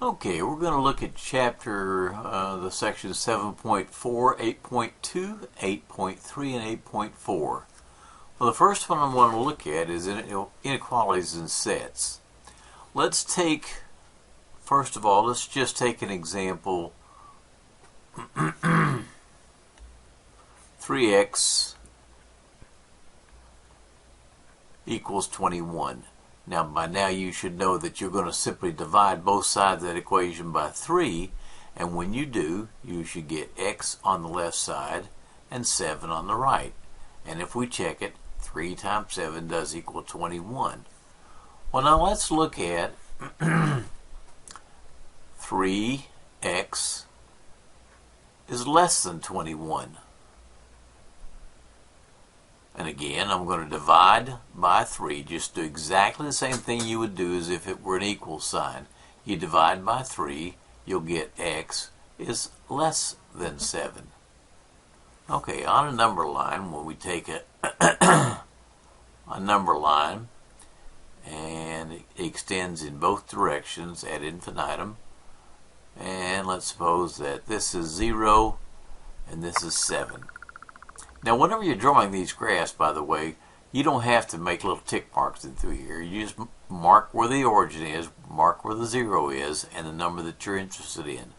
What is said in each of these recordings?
Okay, we're going to look at the section 7.4, 8.2, 8.3, and 8.4. Well, the first one I want to look at is inequalities in sets. First of all, let's just take an example. 3x equals 21. Now, by now you should know that you're going to simply divide both sides of that equation by 3, and when you do, you should get x on the left side and 7 on the right. And if we check it, 3 times 7 does equal 21. Well, now let's look at 3x is less than 21. And again, I'm going to divide by 3. Just do exactly the same thing you would do as if it were an equal sign. You divide by 3, you'll get x is less than 7. Okay, on a number line, when we take a number line and it extends in both directions ad infinitum, and let's suppose that this is 0 and this is 7. Now, whenever you're drawing these graphs, by the way, you don't have to make little tick marks in through here. You just mark where the origin is, mark where the 0 is, and the number that you're interested in.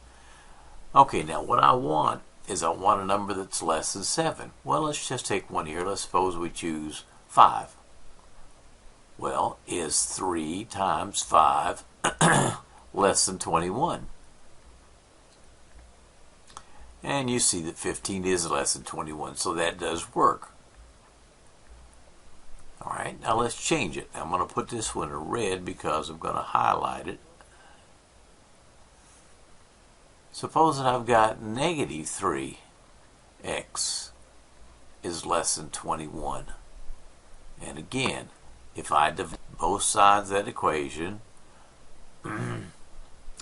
Okay, now what I want is I want a number that's less than 7. Well, let's just take one here. Let's suppose we choose 5. Well, is 3 times 5 less than 21? And you see that 15 is less than 21, so that does work. Alright, now let's change it. I'm going to put this one in red because I'm going to highlight it. Suppose that I've got negative 3x is less than 21. And again, if I divide both sides of that equation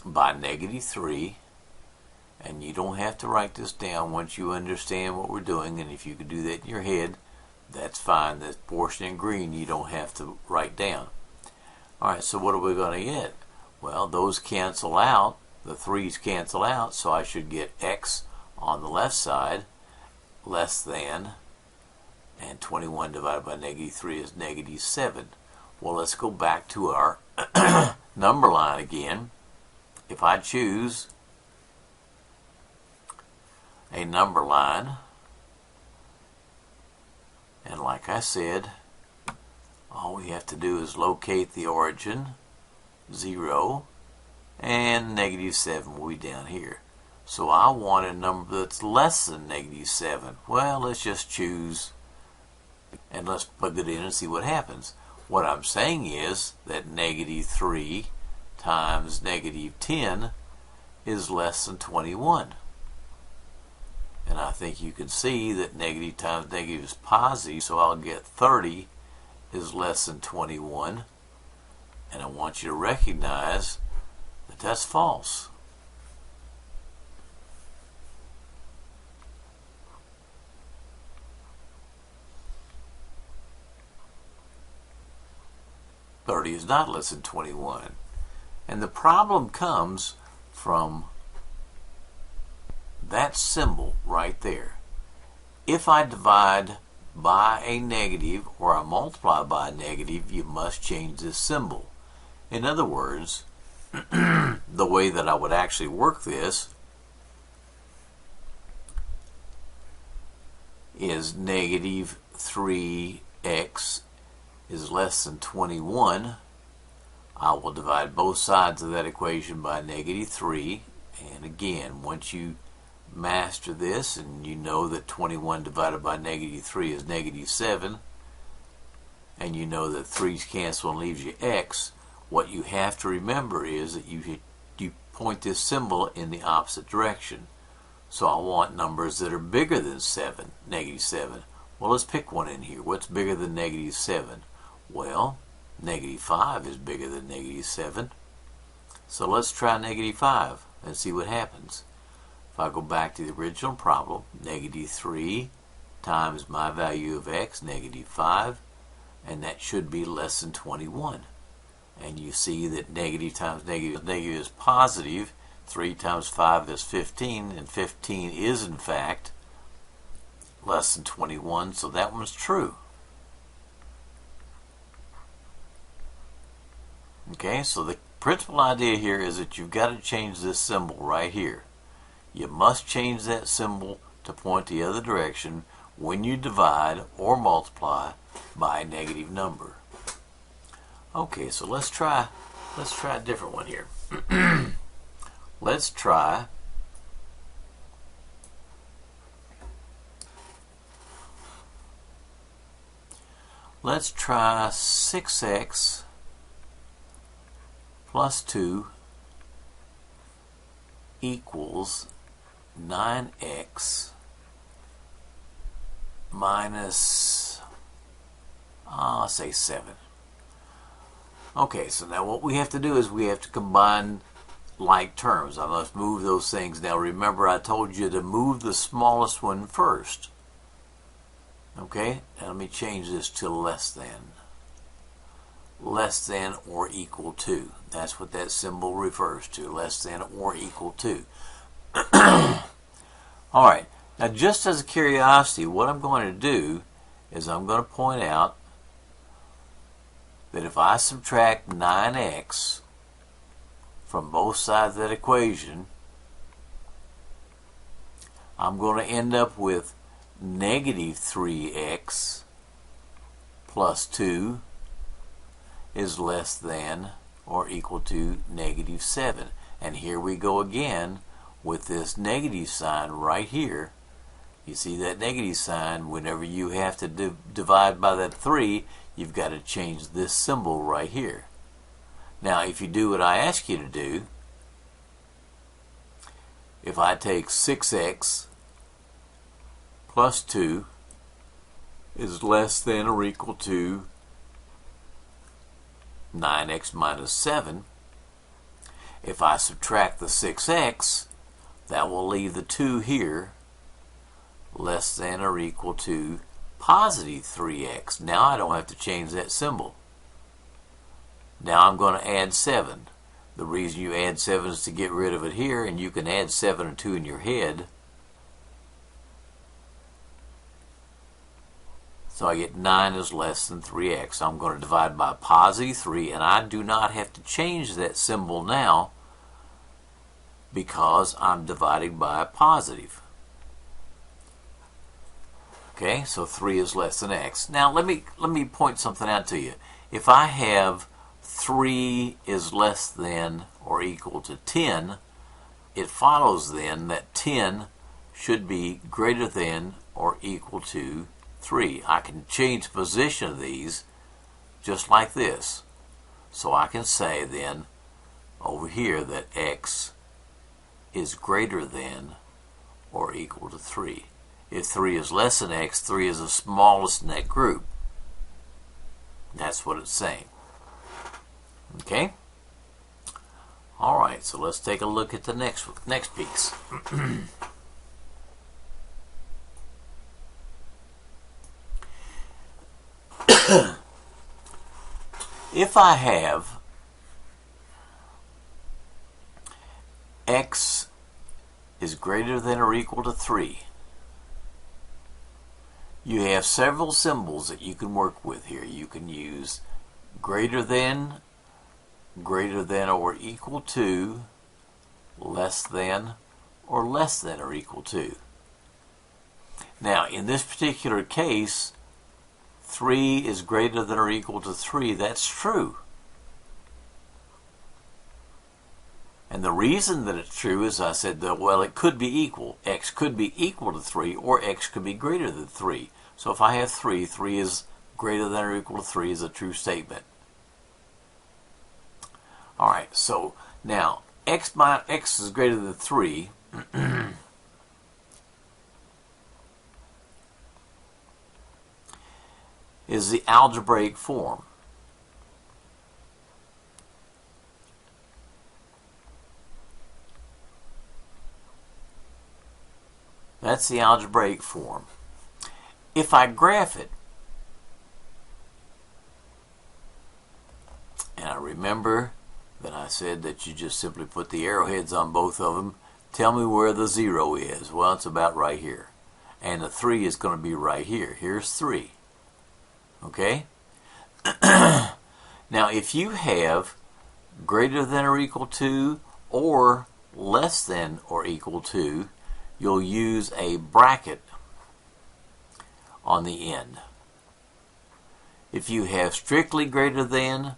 by negative 3, and you don't have to write this down once you understand what we're doing, and if you can do that in your head, that's fine. This portion in green you don't have to write down. Alright, so what are we going to get? Well, those cancel out, the 3's cancel out, so I should get x on the left side less than, and 21 divided by negative 3 is negative 7. Well, let's go back to our number line again. If I choose a number line, and like I said, all we have to do is locate the origin, 0, and negative 7 will be down here. So I want a number that's less than negative 7. Well, let's just choose, and let's plug it in and see what happens. What I'm saying is that negative 3 times negative 10 is less than 21. And I think you can see that negative times negative is positive, so I'll get 30 is less than 21. And I want you to recognize that that's false. $30 is not less than 21. And the problem comes from that symbol right there. If I divide by a negative or I multiply by a negative, you must change this symbol. In other words, the way that I would actually work this is negative 3x is less than 21. I will divide both sides of that equation by negative 3. And again, once you master this and you know that 21 divided by negative 3 is negative 7, and you know that 3's cancel and leaves you x, what you have to remember is that you point this symbol in the opposite direction. So I want numbers that are bigger than 7, negative 7. Well, let's pick one in here. What's bigger than negative 7? Well, negative 5 is bigger than negative 7. So let's try negative 5 and see what happens. If I go back to the original problem, negative 3 times my value of x, negative 5, and that should be less than 21. And you see that negative times negative is positive. 3 times 5 is 15, and 15 is in fact less than 21, so that one's true. Okay, so the principal idea here is that you've got to change this symbol right here. You must change that symbol to point the other direction when you divide or multiply by a negative number. Okay, so let's try a different one here. Let's try Let's try 6x plus 2 equals 9x minus, I'll say 7. Okay, so now what we have to do is we have to combine like terms. I must move those things. Now remember, I told you to move the smallest one first. Okay, now let me change this to less than. Less than or equal to. That's what that symbol refers to. Less than or equal to. Alright, now just as a curiosity, what I'm going to do is I'm going to point out that if I subtract 9x from both sides of that equation, I'm going to end up with negative 3x plus 2 is less than or equal to negative 7. And here we go again with this negative sign right here. You see that negative sign, whenever you have to divide by that 3, you've got to change this symbol right here. Now, if you do what I ask you to do, if I take 6x plus 2 is less than or equal to 9x minus 7, if I subtract the 6x, that will leave the 2 here less than or equal to positive 3x. Now I don't have to change that symbol. Now I'm going to add 7. The reason you add 7 is to get rid of it here, and you can add 7 and 2 in your head. So I get 9 is less than 3x. I'm going to divide by positive 3, and I do not have to change that symbol now because I'm dividing by a positive. Okay, so 3 is less than x. Now let me point something out to you. If I have 3 is less than or equal to 10, it follows then that 10 should be greater than or equal to 3. I can change the position of these just like this. So I can say then over here that x is greater than or equal to 3. If 3 is less than x, 3 is the smallest in that group. That's what it's saying. Okay? Alright, so let's take a look at the next piece. If I have x is greater than or equal to 3, you have several symbols that you can work with here. You can use greater than or equal to, less than or equal to. Now, in this particular case, 3 is greater than or equal to 3. That's true. And the reason that it's true is I said that, well, it could be equal. X could be equal to 3, or x could be greater than 3. So if I have 3, 3 is greater than or equal to 3 is a true statement. Alright, so now x is greater than 3. is the algebraic form. That's the algebraic form. If I graph it, and I remember that I said that you just simply put the arrowheads on both of them. Tell me where the 0 is. Well, it's about right here. And the 3 is going to be right here. Here's 3. Okay? Now, if you have greater than or equal to or less than or equal to, you'll use a bracket on the end. If you have strictly greater than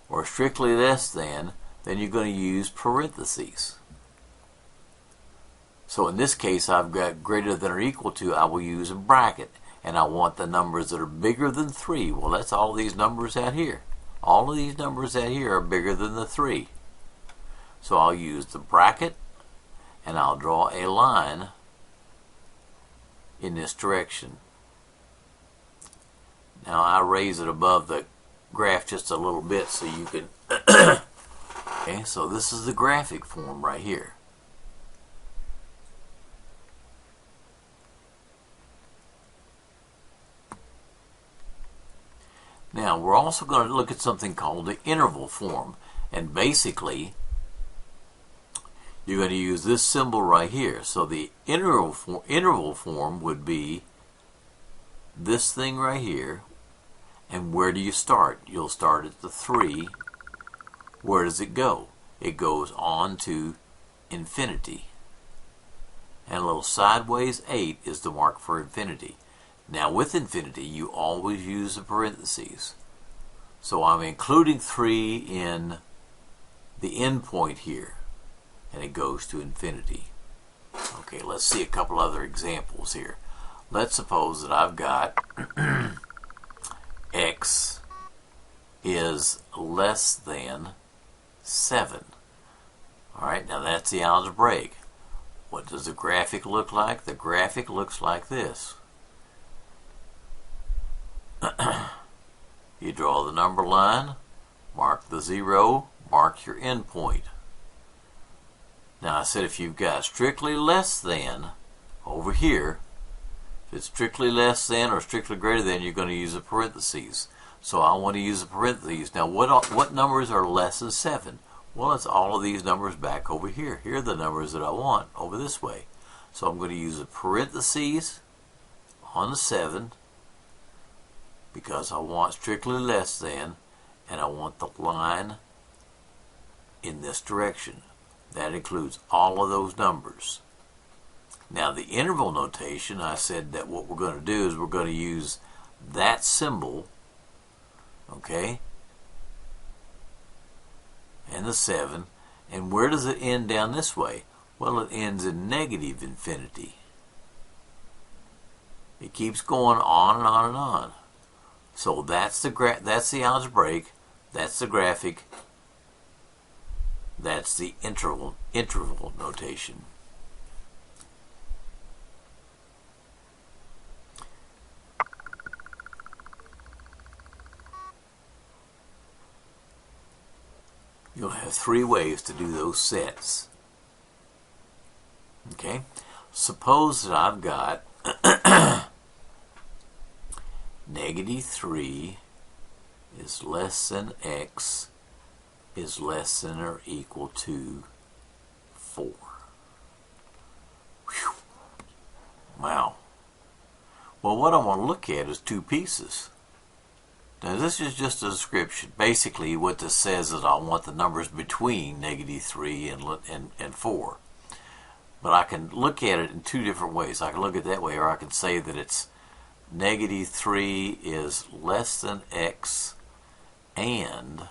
or strictly less than, then you're going to use parentheses. So in this case, I've got greater than or equal to, I will use a bracket. And I want the numbers that are bigger than 3. Well, that's all these numbers out here. All of these numbers out here are bigger than the 3. So I'll use the bracket, and I'll draw a line in this direction. Now I raise it above the graph just a little bit so you can okay, so this is the graphic form right here. Now we're also going to look at something called the interval form, and basically you're going to use this symbol right here. So the interval form would be this thing right here. And where do you start? You'll start at the 3. Where does it go? It goes on to infinity. And a little sideways 8 is the mark for infinity. Now with infinity, you always use the parentheses. So I'm including 3 in the end point here. And it goes to infinity. Okay, let's see a couple other examples here. Let's suppose that I've got x is less than 7. Alright, now that's the algebraic. What does the graphic look like? The graphic looks like this. You draw the number line, mark the 0, mark your endpoint. Now I said if you've got strictly less than over here, if it's strictly less than or strictly greater than, you're going to use a parentheses. So I want to use a parentheses. Now what numbers are less than 7? Well, it's all of these numbers back over here. Here are the numbers that I want over this way. So I'm going to use a parentheses on the 7 because I want strictly less than, and I want the line in this direction. That includes all of those numbers. Now the interval notation, I said that what we're going to do is we're going to use that symbol, okay, and the 7. And where does it end down this way? Well, it ends in negative infinity. It keeps going on and on and on. So that's the algebraic, that's the graphic, that's the interval notation. You'll have 3 ways to do those sets. Okay? Suppose that I've got negative 3 is less than x is less than or equal to 4. Whew. Wow. Well, what I want to look at is 2 pieces. Now this is just a description. Basically what this says is I want the numbers between negative 3 and 4. But I can look at it in 2 different ways. I can look at it that way, or I can say that it's negative 3 is less than x and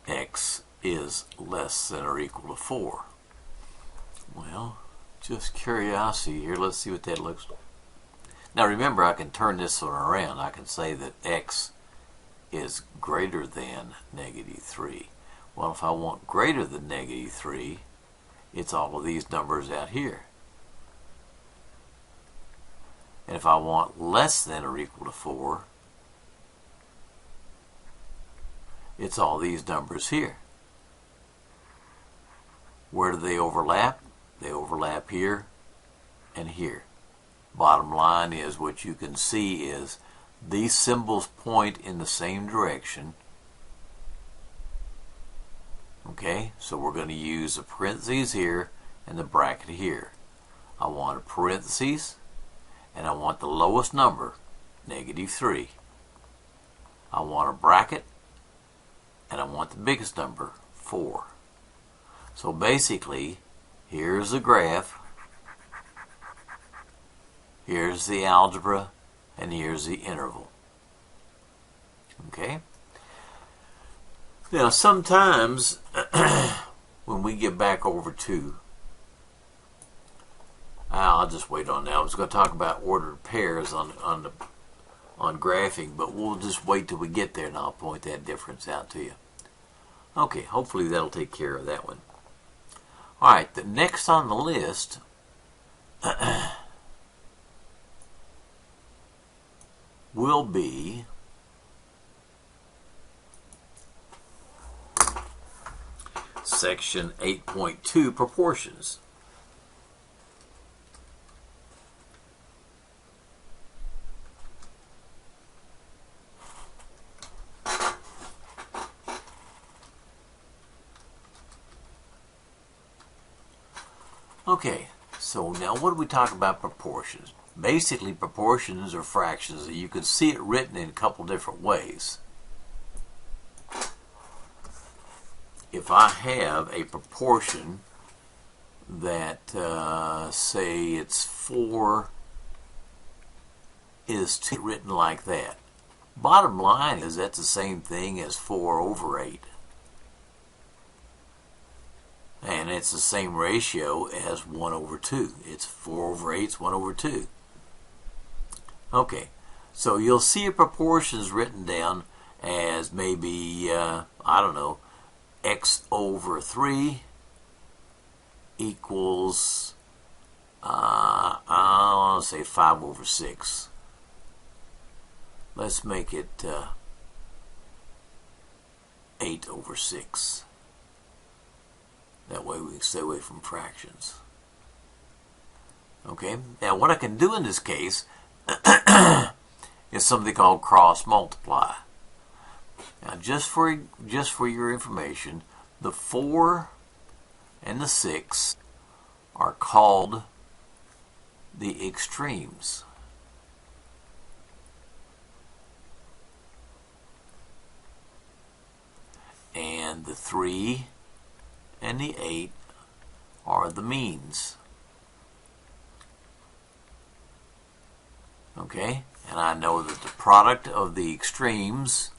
x is less than or equal to 4. Well, just curiosity here. Let's see what that looks like. Now remember, I can turn this one around. I can say that x is greater than negative 3. Well, if I want greater than negative 3, it's all of these numbers out here. And if I want less than or equal to 4, it's all these numbers here. Where do they overlap? They overlap here and here. Bottom line is what you can see is these symbols point in the same direction. Okay, so we're going to use a parentheses here and the bracket here. I want a parentheses and I want the lowest number, -3. I want a bracket and I want the biggest number, 4. So basically, here's the graph, here's the algebra, and here's the interval. Okay? Now sometimes when we get back over to, I'll just wait on that. I was going to talk about ordered pairs on graphing, but we'll just wait till we get there and I'll point that difference out to you. Okay, hopefully that'll take care of that one. Alright, the next on the list will be section 8.2, proportions. Okay, so now what do we talk about proportions? Basically, proportions are fractions. You can see it written in a couple different ways. If I have a proportion that, say it's 4 is 2, written like that. Bottom line is that's the same thing as 4/8. And it's the same ratio as 1/2. It's 4/8, it's 1/2. Okay, so you'll see a proportions written down as maybe, I don't know, x/3 equals, I want to say 5/6. Let's make it 8/6. That way we can stay away from fractions. Okay, now what I can do in this case is something called cross multiply. Now just for your information, the 4 and the 6 are called the extremes. And the 3 and the 8 are the means. Okay, and I know that the product of the extremes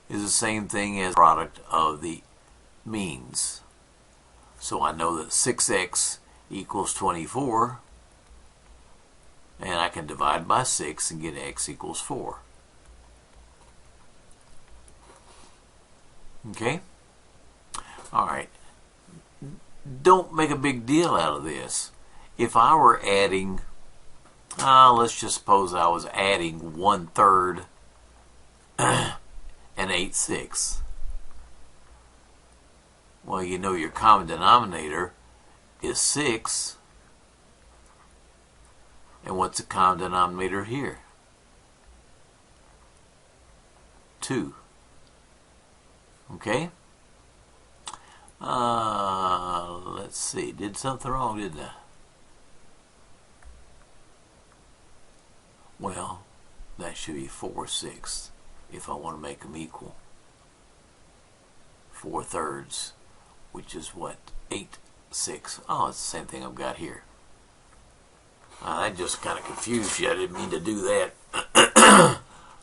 is the same thing as the product of the means. So I know that 6x equals 24, and I can divide by 6 and get x equals 4. Okay? Alright. Don't make a big deal out of this. If I were adding, let's just suppose I was adding 1/3 and 8/6. Well, you know your common denominator is 6. And what's the common denominator here? 2. Okay? Let's see. Did something wrong, didn't I? Well, that should be 4/6 if I want to make them equal. 4/3, which is what? 8/6. Oh, it's the same thing I've got here. That just kind of confused you. I didn't mean to do that.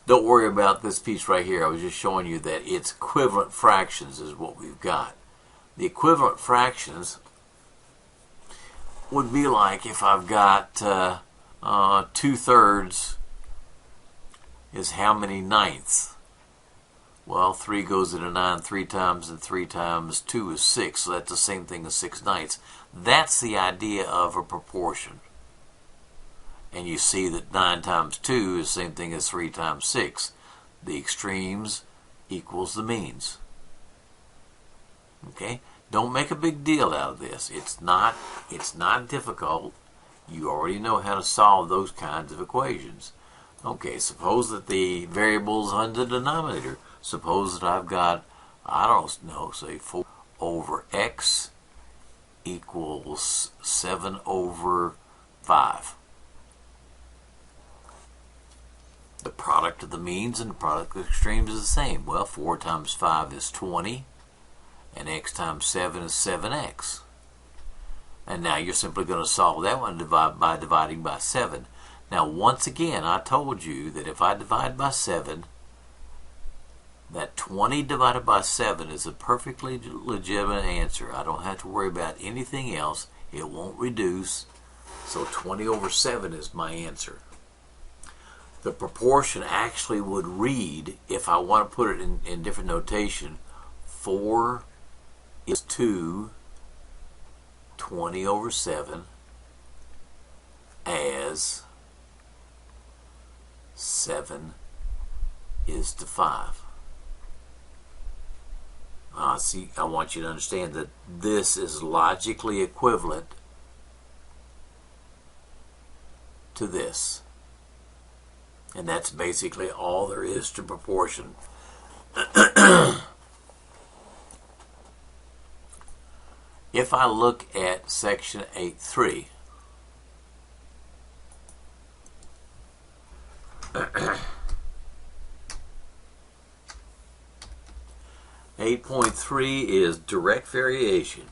Don't worry about this piece right here. I was just showing you that it's equivalent fractions is what we've got. The equivalent fractions would be like if I've got 2/3 is how many ninths? Well, 3 goes into 9 3 times, and 3 times 2 is 6. So that's the same thing as 6 ninths. That's the idea of a proportion. And you see that 9 times 2 is the same thing as 3 times 6. The extremes equals the means. Okay? Don't make a big deal out of this. It's not difficult. You already know how to solve those kinds of equations. Okay, suppose that the variable is on the denominator. Suppose that I've got, I don't know, say 4 over x equals 7 over 5. The product of the means and the product of the extremes is the same. Well, 4 times 5 is 20, and x times 7 is 7x. And now you're simply going to solve that one by dividing by 7. Now, once again, I told you that if I divide by 7, that 20 divided by 7 is a perfectly legitimate answer. I don't have to worry about anything else. It won't reduce. So 20 over 7 is my answer. The proportion actually would read, if I want to put it in different notation, 4 is to 20 over 7 as 7 is to 5. See, I want you to understand that this is logically equivalent to this. And that's basically all there is to proportion. If I look at section 8.3, (8.3) is direct variation.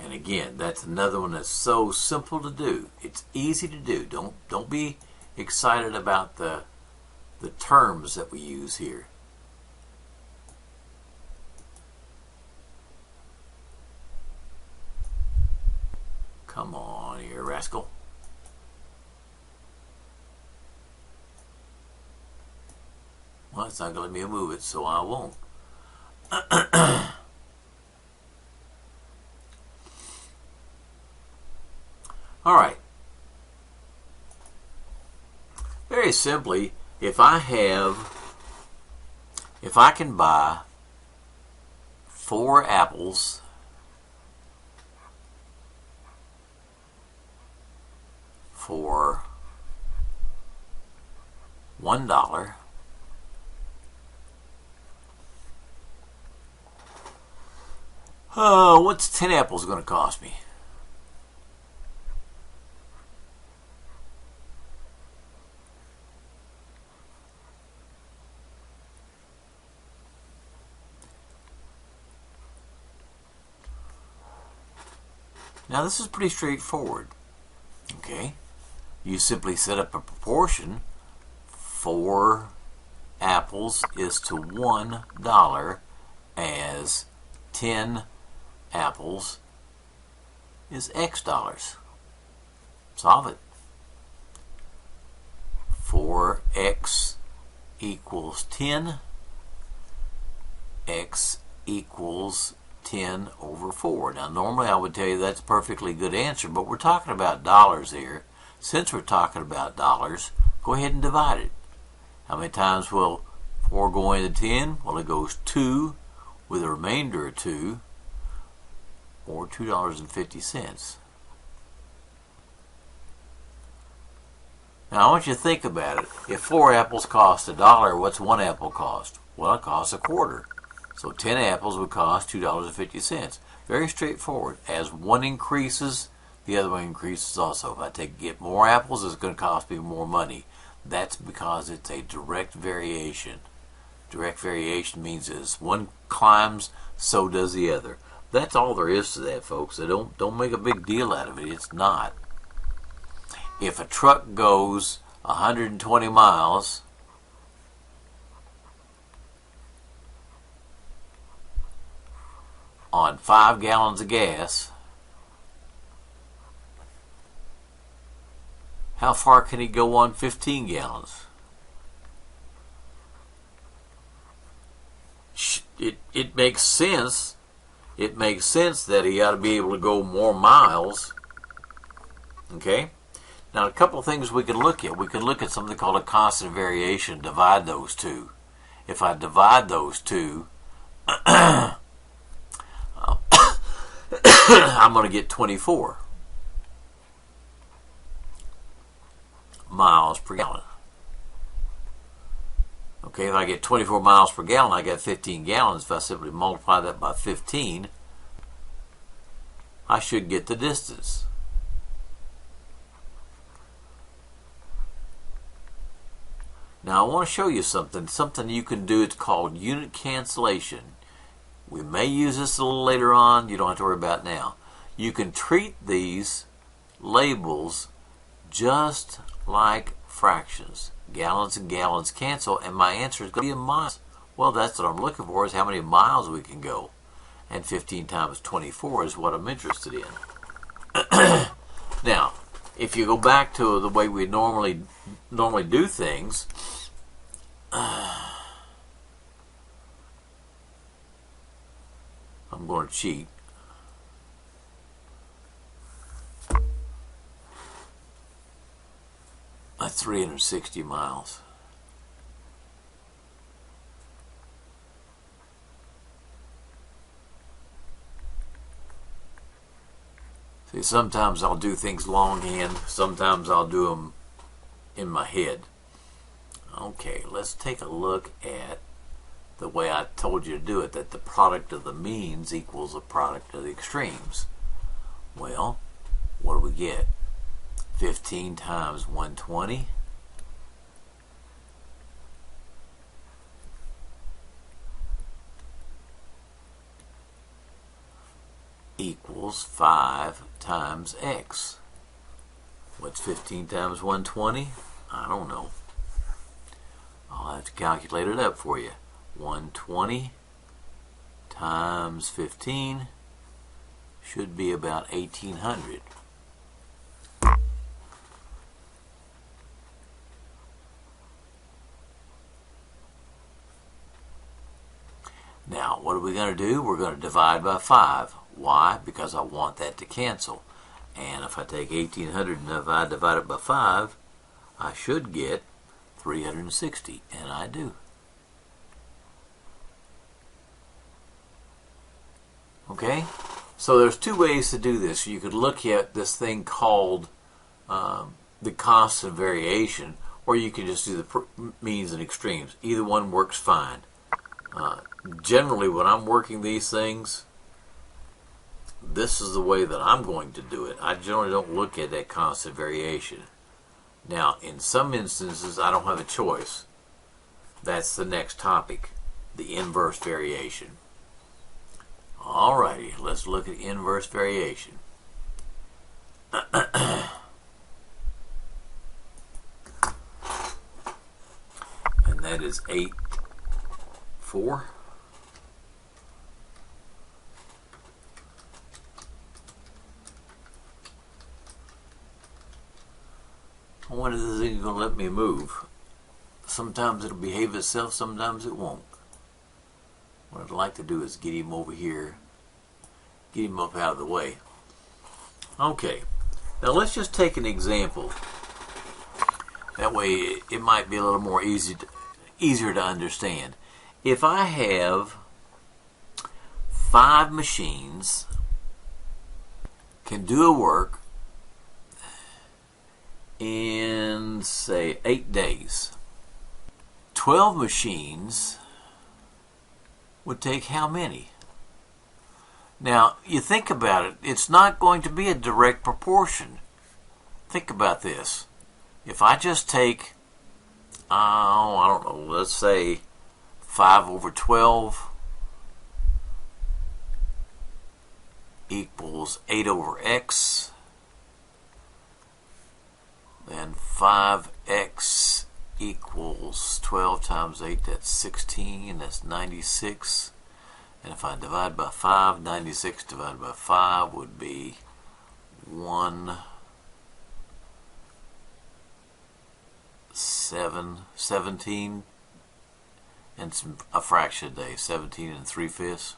And again, that's another one that's so simple to do. It's easy to do. Don't be excited about the terms that we use here. Come on here, rascal. Well, it's not going to let me move it, so I won't. All right. Very simply, if I can buy 4 apples for $1, what's 10 apples going to cost me? Now this is pretty straightforward. Okay, you simply set up a proportion. 4 apples is to $1 as 10 apples is X dollars. Solve it. 4x equals 10. X equals 10 over 4. Now normally I would tell you that's a perfectly good answer, but we're talking about dollars here. Since we're talking about dollars, go ahead and divide it. How many times will 4 go into 10? Well, it goes 2 with a remainder of 2, or $2.50. Now I want you to think about it. If 4 apples cost $1, what's 1 apple cost? Well, it costs a quarter. So 10 apples would cost $2.50. Very straightforward. As one increases, the other one increases also. If I get more apples, it's going to cost me more money. That's because it's a direct variation. Direct variation means as one climbs, so does the other. That's all there is to that, folks. So don't make a big deal out of it. It's not. If a truck goes 120 miles, on 5 gallons of gas, how far can he go on 15 gallons? It makes sense. It makes sense that he ought to be able to go more miles. Okay? Now, a couple of things we can look at. We can look at something called a constant variation, divide those two. If I divide those two, I'm going to get 24. miles per gallon. Okay, if I get 24 miles per gallon, I get 15 gallons. If I simply multiply that by 15, I should get the distance. Now I want to show you something you can do. It's called unit cancellation. We may use this a little later on. You don't have to worry about it now. You can treat these labels just like fractions. Gallons and gallons cancel, and my answer is going to be in miles. Well, that's what I'm looking for, is how many miles we can go. And 15 times 24 is what I'm interested in. Now, if you go back to the way we normally do things, I'm going to cheat. That's 360 miles. See, sometimes I'll do things longhand, sometimes I'll do them in my head. Okay, let's take a look at the way I told you to do it, that the product of the means equals the product of the extremes. Well, what do we get? 15 times 120 equals 5 times x. What's 15 times 120? I don't know. I'll have to calculate it up for you. 120 times 15 should be about 1800. Now, what are we going to do? We're going to divide by 5. Why? Because I want that to cancel. And if I take 1800 and if I divide it by 5, I should get 360. And I do. Okay? So there's two ways to do this. You could look at this thing called the constant variation, or you can just do the means and extremes. Either one works fine. Generally, when I'm working these things, this is the way that I'm going to do it. I generally don't look at that constant variation. Now, in some instances, I don't have a choice. That's the next topic, the inverse variation. Alrighty, let's look at inverse variation. And that is 8, 4. I wonder if this thing is going to let me move. Sometimes it'll behave itself, sometimes it won't. What I'd like to do is get him over here, get him up out of the way. Okay, now let's just take an example. That way it might be a little more easier to understand. If I have 5 machines can do a work in, say, 8 days, 12 machines would take how many? Now, you think about it, it's not going to be a direct proportion. Think about this. If I just take, I don't know, let's say 5 over 12 equals 8 over x, then 5x equals 12 times 8, that's 16, that's 96. And if I divide by 5, 96 divided by 5 would be 17, and a fraction a day, 17 3/5.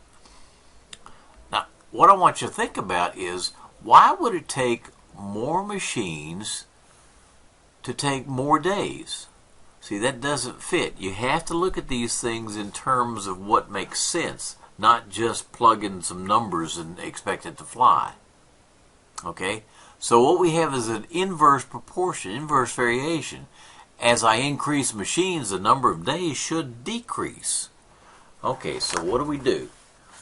Now, what I want you to think about is, why would it take more machines to take more days? See, that doesn't fit. You have to look at these things in terms of what makes sense, not just plug in some numbers and expect it to fly. Okay? So what we have is an inverse proportion, inverse variation. As I increase machines, the number of days should decrease. Okay, so what do?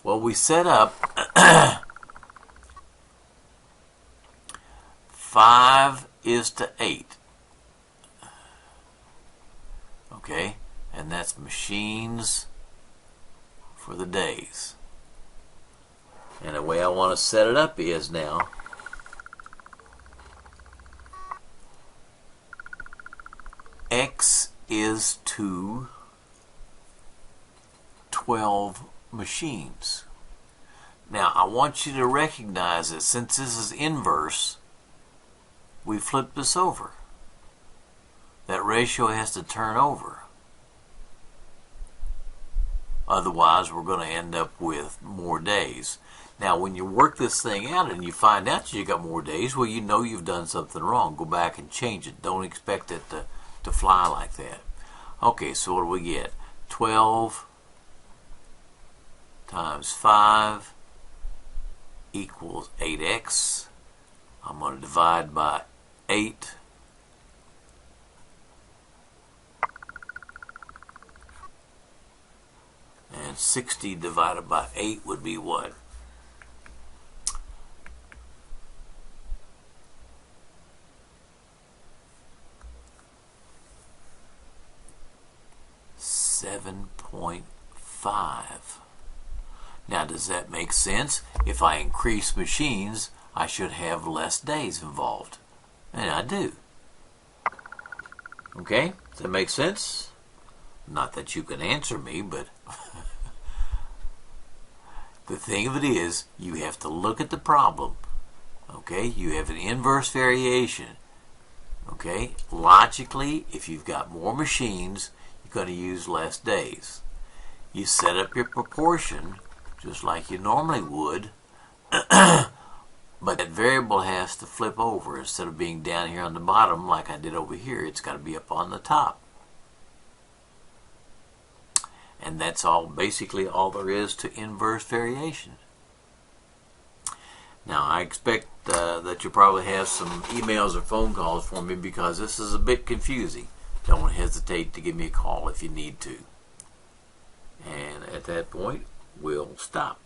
Well, we set up 5:8. Okay, and that's machines for the days. And the way I want to set it up is now X is to 12 machines. Now I want you to recognize that since this is inverse, we flip this over. That ratio has to turn over. Otherwise, we're going to end up with more days. Now, when you work this thing out and you find out you got more days, well, you know you've done something wrong. Go back and change it. Don't expect it to fly like that. Okay, so what do we get? 12 times 5 equals 8x. I'm going to divide by 8. And 60 divided by 8 would be what? 7.5. Now, does that make sense? If I increase machines, I should have less days involved. And I do. Okay? Does that make sense? Not that you can answer me, but the thing of it is, you have to look at the problem. Okay? You have an inverse variation. Okay? Logically, if you've got more machines, you're going to use less days. You set up your proportion just like you normally would, but that variable has to flip over. Instead of being down here on the bottom like I did over here, it's got to be up on the top. And that's all, basically all there is to inverse variation. Now, I expect that you'll probably have some emails or phone calls for me because this is a bit confusing. Don't hesitate to give me a call if you need to. And at that point, we'll stop.